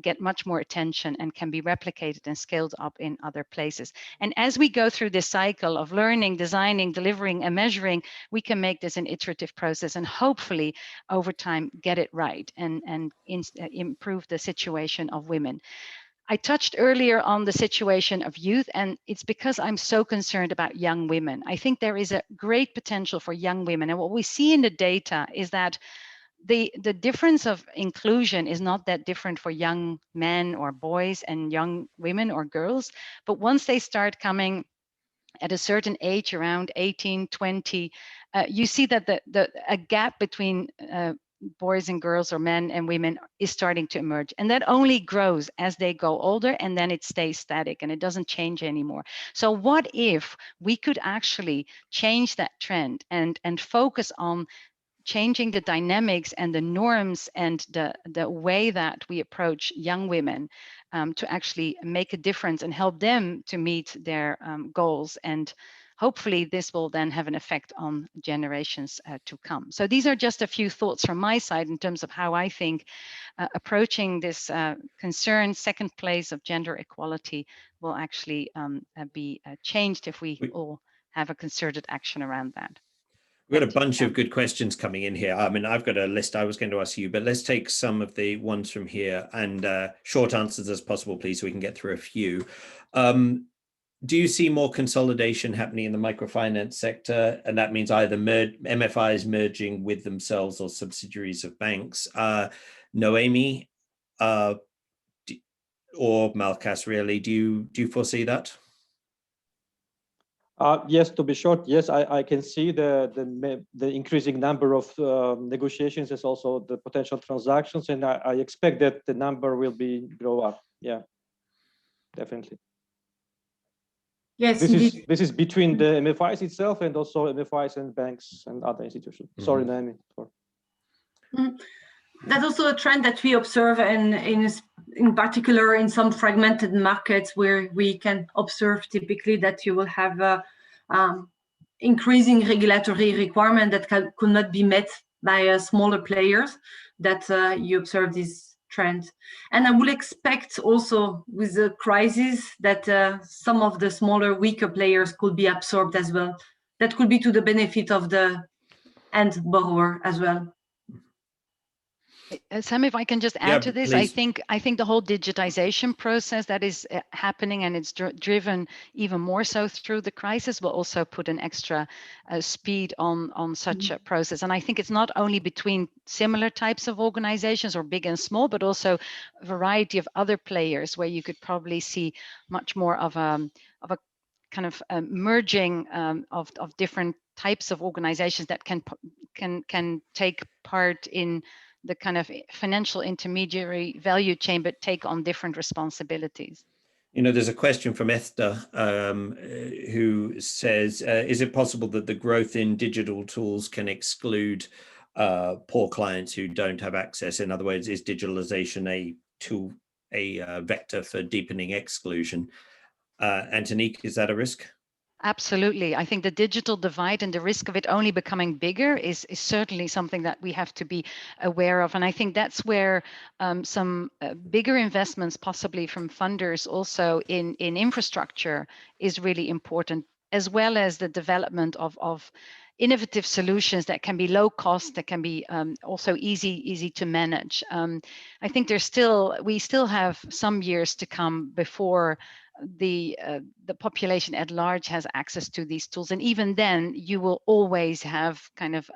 get much more attention and can be replicated and scaled up in other places. And as we go through this cycle of learning, designing, delivering, and measuring, we can make this an iterative process and hopefully over time get it right and improve the situation of women. I touched earlier on the situation of youth, and it's because I'm so concerned about young women. I think there is a great potential for young women. And what we see in the data is that the difference of inclusion is not that different for young men or boys and young women or girls. But once they start coming at a certain age, around 18, 20, you see that a gap between boys and girls or men and women is starting to emerge. And that only grows as they go older, and then it stays static and it doesn't change anymore. So what if we could actually change that trend and focus on changing the dynamics and the norms and the way that we approach young women to actually make a difference and help them to meet their goals. And hopefully this will then have an effect on generations to come. So these are just a few thoughts from my side in terms of how I think approaching this concern, second place of gender equality, will actually be changed if we all have a concerted action around that. We've got a bunch of good questions coming in here. I mean, I've got a list I was going to ask you, but let's take some of the ones from here and short answers as possible, please, so we can get through a few. Do you see more consolidation happening in the microfinance sector? And that means either MFIs merging with themselves or subsidiaries of banks. Noemi or Malkas, really, do you foresee that? Yes, to be short, yes, I can see the increasing number of negotiations as also the potential transactions, and I expect that the number will grow up. Yeah, definitely. Yes, this is between the MFIs itself and also MFIs and banks and other institutions. Mm-hmm. Sorry, Naomi. That's also a trend that we observe, in particular in some fragmented markets where we can observe typically that you will have a increasing regulatory requirement that could not be met by smaller players, that you observe this trend. And I would expect also with the crisis that some of the smaller, weaker players could be absorbed as well. That could be to the benefit of the end borrower as well. Sam, if I can just add to this, I please. think the whole digitization process that is happening, and it's driven even more so through the crisis, will also put an extra speed on such a process. And I think it's not only between similar types of organizations or big and small, but also a variety of other players where you could probably see much more of a kind of merging of different types of organizations that can take part in the kind of financial intermediary value chain, but take on different responsibilities. You know, there's a question from Esther who says, is it possible that the growth in digital tools can exclude poor clients who don't have access? In other words, is digitalization a vector for deepening exclusion? Antonique, is that a risk? Absolutely. I think the digital divide and the risk of it only becoming bigger is certainly something that we have to be aware of. And I think that's where some bigger investments, possibly from funders also in infrastructure, is really important, as well as the development of innovative solutions that can be low cost, that can be also easy to manage. I think we still have some years to come before the population at large has access to these tools, and even then you will always have kind of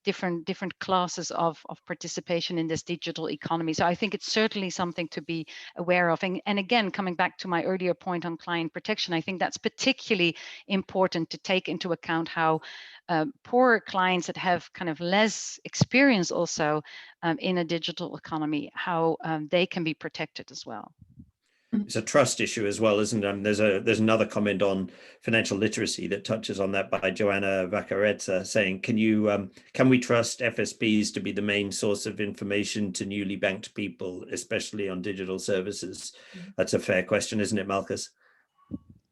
different classes of participation in this digital economy. So I think it's certainly something to be aware of, and again, coming back to my earlier point on client protection, I think that's particularly important to take into account how poor clients that have kind of less experience also in a digital economy, how they can be protected as well. It's a trust issue as well, isn't it? There's another comment on financial literacy that touches on that by Joanna Vacarezza, saying, can we trust FSPs to be the main source of information to newly banked people, especially on digital services? That's a fair question, isn't it, Malchus?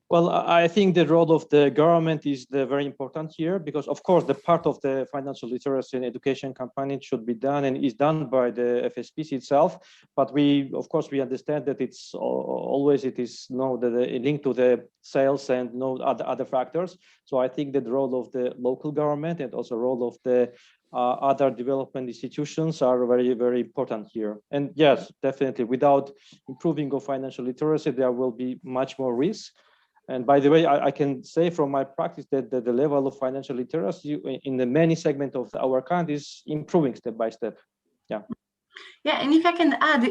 Well, I think the role of the government is very important here, because of course the part of the financial literacy and education campaign should be done and is done by the FSPC itself. But we understand that it is linked to the sales and no other factors. So I think that the role of the local government and also role of the other development institutions are very, very important here. And yes, definitely, without improving of financial literacy, there will be much more risk. And by the way, I can say from my practice that the level of financial literacy in the many segments of our country is improving step by step. Yeah. Yeah, and if I can add,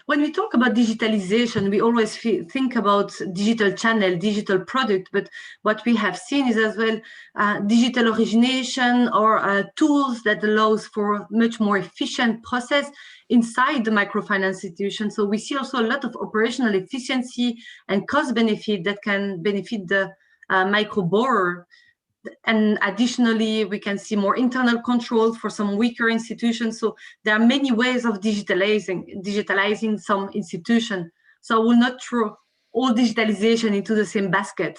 when we talk about digitalization, we always think about digital channel, digital product, but what we have seen is as well digital origination or tools that allows for much more efficient process inside the microfinance institution. So we see also a lot of operational efficiency and cost benefit that can benefit the micro borrower. And additionally, we can see more internal control for some weaker institutions. So there are many ways of digitalizing some institution. So I will not throw all digitalization into the same basket.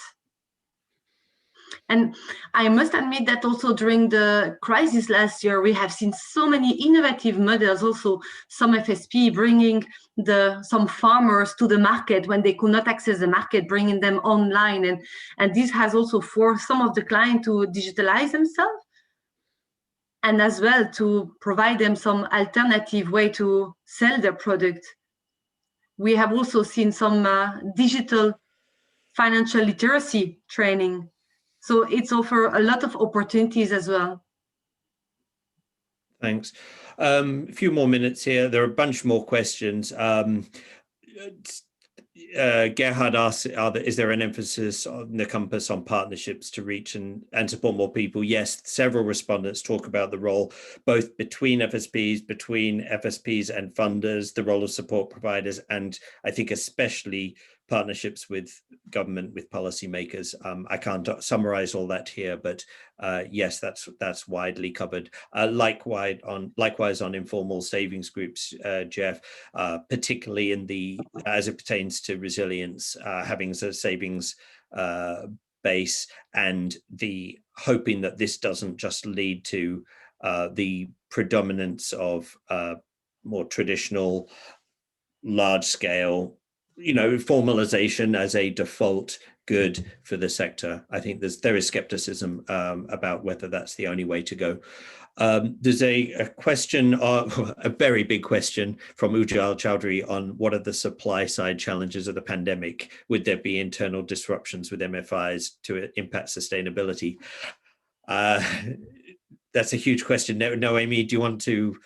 And I must admit that also during the crisis last year, we have seen so many innovative models, also some FSP bringing some farmers to the market when they could not access the market, bringing them online. And this has also forced some of the clients to digitalize themselves and as well to provide them some alternative way to sell their product. We have also seen some digital financial literacy training. So it's offer a lot of opportunities as well. Thanks. A few more minutes here. There are a bunch more questions. Gerhard asks, is there an emphasis on the compass on partnerships to reach and support more people? Yes, several respondents talk about the role both between FSPs and funders, the role of support providers, and I think especially partnerships with government, with policymakers. I can't summarize all that here, but yes, that's widely covered. Likewise on informal savings groups, Jeff, particularly as it pertains to resilience, having a savings base, and the hoping that this doesn't just lead to the predominance of more traditional, large-scale formalization as a default good for the sector. I think there is skepticism about whether that's the only way to go. There's a question, a very big question from Ujjwal Chowdhury on what are the supply side challenges of the pandemic? Would there be internal disruptions with MFIs to impact sustainability? That's a huge question. Noémie, do you want to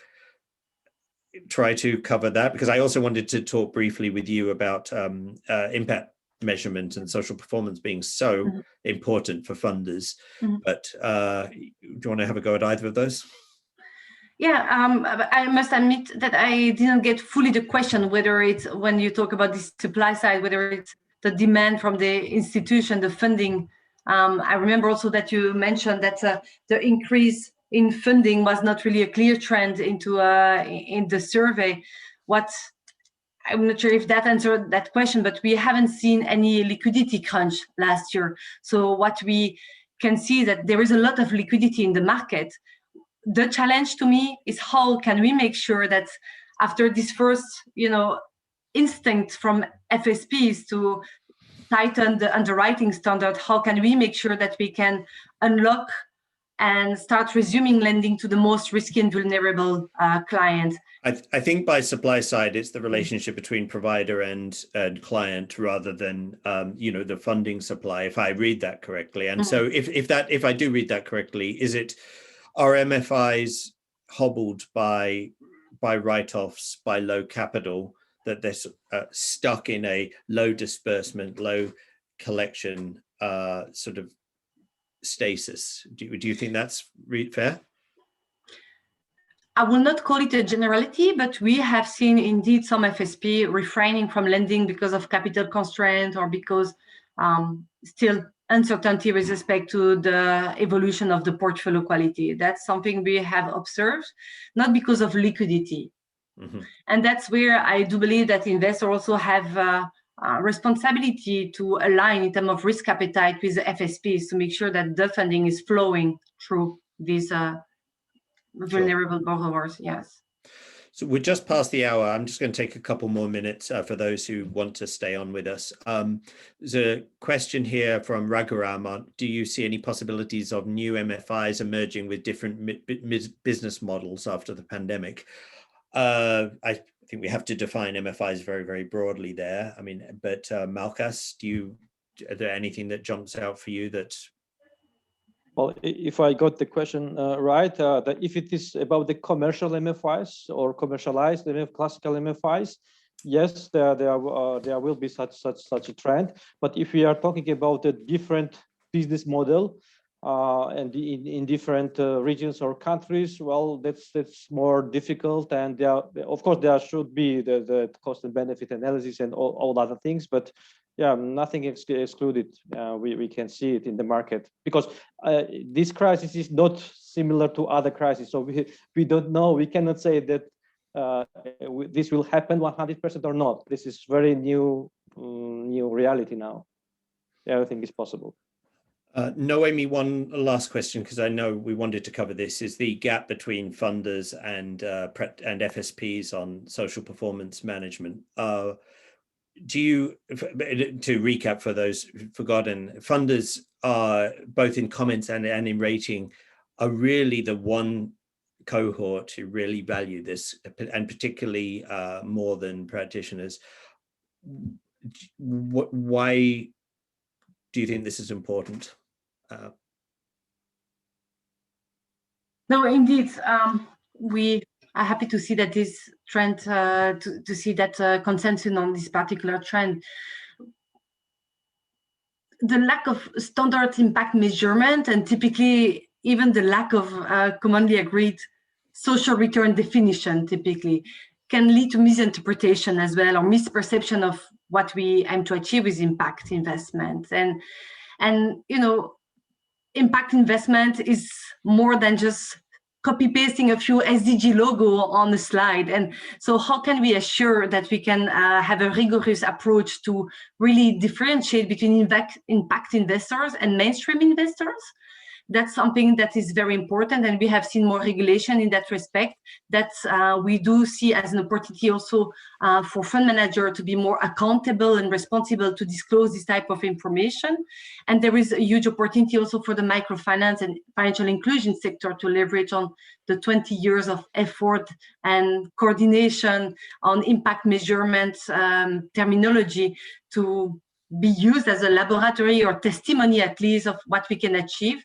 try to cover that? Because I also wanted to talk briefly with you about impact measurement and social performance being so important for funders. But do you want to have a go at either of those? Yeah, I must admit that I didn't get fully the question, whether it's when you talk about the supply side, whether it's the demand from the institution, the funding. I remember also that you mentioned that the increase in funding was not really a clear trend into in the survey. I'm not sure if that answered that question, but we haven't seen any liquidity crunch last year. So what we can see that there is a lot of liquidity in the market. The challenge to me is how can we make sure that after this first, instinct from FSPs to tighten the underwriting standard, how can we make sure that we can unlock and start resuming lending to the most risky and vulnerable clients? I think by supply side, it's the relationship between provider and client rather than the funding supply, if I read that correctly. And so if I do read that correctly, are MFIs hobbled by write-offs, by low capital, that they're stuck in a low disbursement, low collection sort of stasis? Do you think that's fair? I will not call it a generality, but we have seen indeed some FSP refraining from lending because of capital constraint or because still uncertainty with respect to the evolution of the portfolio quality. That's something we have observed, not because of liquidity. And that's where I do believe that investors also have a responsibility to align in terms of risk appetite with the FSPs to make sure that the funding is flowing through these vulnerable borrowers. Yes. So we're just past the hour. I'm just going to take a couple more minutes for those who want to stay on with us. There's a question here from Raghuram. Do you see any possibilities of new MFIs emerging with different business models after the pandemic? I think we have to define MFIs very, very broadly there. I mean, but Malkas, are there anything that jumps out for you that? Well, if I got the question right, that if it is about the commercial MFIs or commercialized classical MFIs, yes, there will be such a trend. But if we are talking about a different business model and in different regions or countries, well, that's more difficult. And of course, there should be the cost and benefit analysis and all other things, but yeah, nothing excluded. We can see it in the market because this crisis is not similar to other crises. So we don't know. We cannot say that this will happen 100% or not. This is very new reality now. Everything is possible. Noémie, one last question, because I know we wanted to cover this, is the gap between funders and FSPs on social performance management. To recap for those who've forgotten, funders are both in comments and in rating are really the one cohort who really value this, and particularly more than practitioners. Why do you think this is important? No, indeed, we are happy to see that this trend, to see that consensus on this particular trend. The lack of standard impact measurement and typically even the lack of commonly agreed social return definition typically can lead to misinterpretation as well, or misperception of what we aim to achieve with impact investment. And impact investment is more than just copy pasting a few SDG logo on the slide. And so how can we assure that we can have a rigorous approach to really differentiate between impact investors and mainstream investors? that's something that is very important, and we have seen more regulation in that respect. That we do see as an opportunity also for fund manager to be more accountable and responsible to disclose this type of information. And there is a huge opportunity also for the microfinance and financial inclusion sector to leverage on the 20 years of effort and coordination on impact measurement terminology to be used as a laboratory or testimony, at least, of what we can achieve.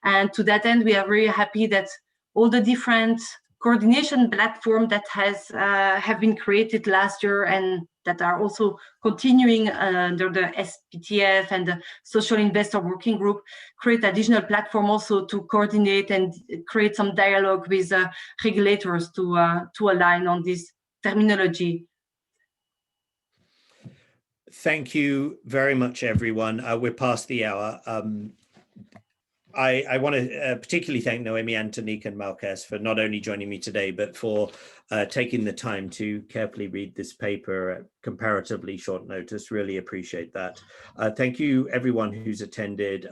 And to that end, we are very happy that all the different coordination platforms that have been created last year and that are also continuing under the SPTF and the Social Investor Working Group create additional platform also to coordinate and create some dialogue with regulators to align on this terminology. Thank you very much, everyone. We're past the hour. I want to particularly thank Noemi, Antonique, and Marques for not only joining me today, but for taking the time to carefully read this paper at comparatively short notice. Really appreciate that. Thank you, everyone who's attended,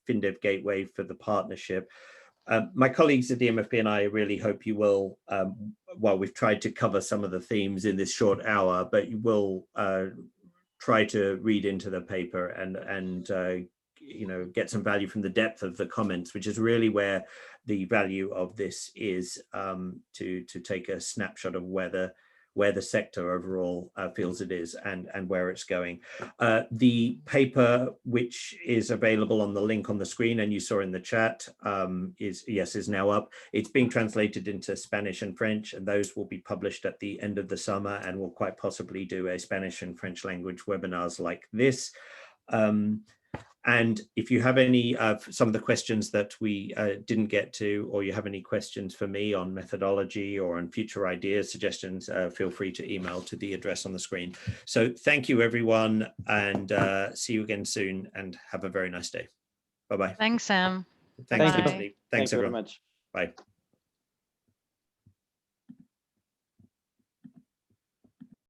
FinDev Gateway for the partnership. My colleagues at the e-MFP and I really hope you will, well, we've tried to cover some of the themes in this short hour, but you will try to read into the paper and you know, get some value from the depth of the comments, which is really where the value of this is, to take a snapshot of where the sector overall feels it is and where it's going. The paper, which is available on the link on the screen and you saw in the chat, is now up. It's being translated into Spanish and French, and those will be published at the end of the summer, and we'll quite possibly do a Spanish and French language webinars like this. And if you have any some of the questions that we didn't get to, or you have any questions for me on methodology or on future ideas, suggestions, feel free to email to the address on the screen. So thank you, everyone, and see you again soon, and have a very nice day. Bye-bye. Thanks, Sam. Thanks, Thank you. Anthony. Thanks, Thank you very everyone. much. Bye.